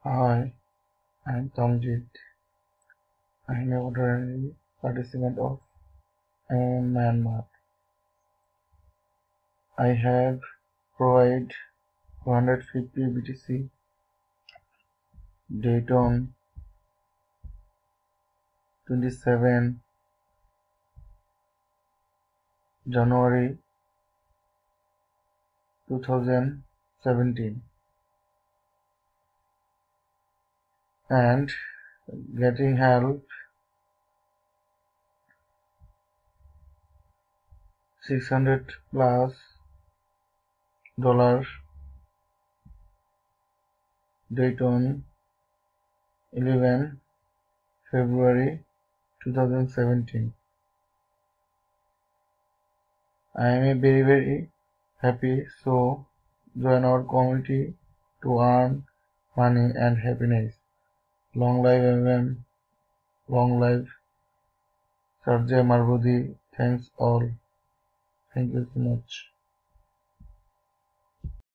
Hi, I'm Tamjit. I'm a ordinary participant of Myanmar. I have provided 250 BTC date on 27 January 2017 and getting help $600 plus date on 11 February 2017. I am very happy, so join our community to earn money and happiness. Long live MM, long live Sarjay Marbudi. Thanks all. Thank you so much.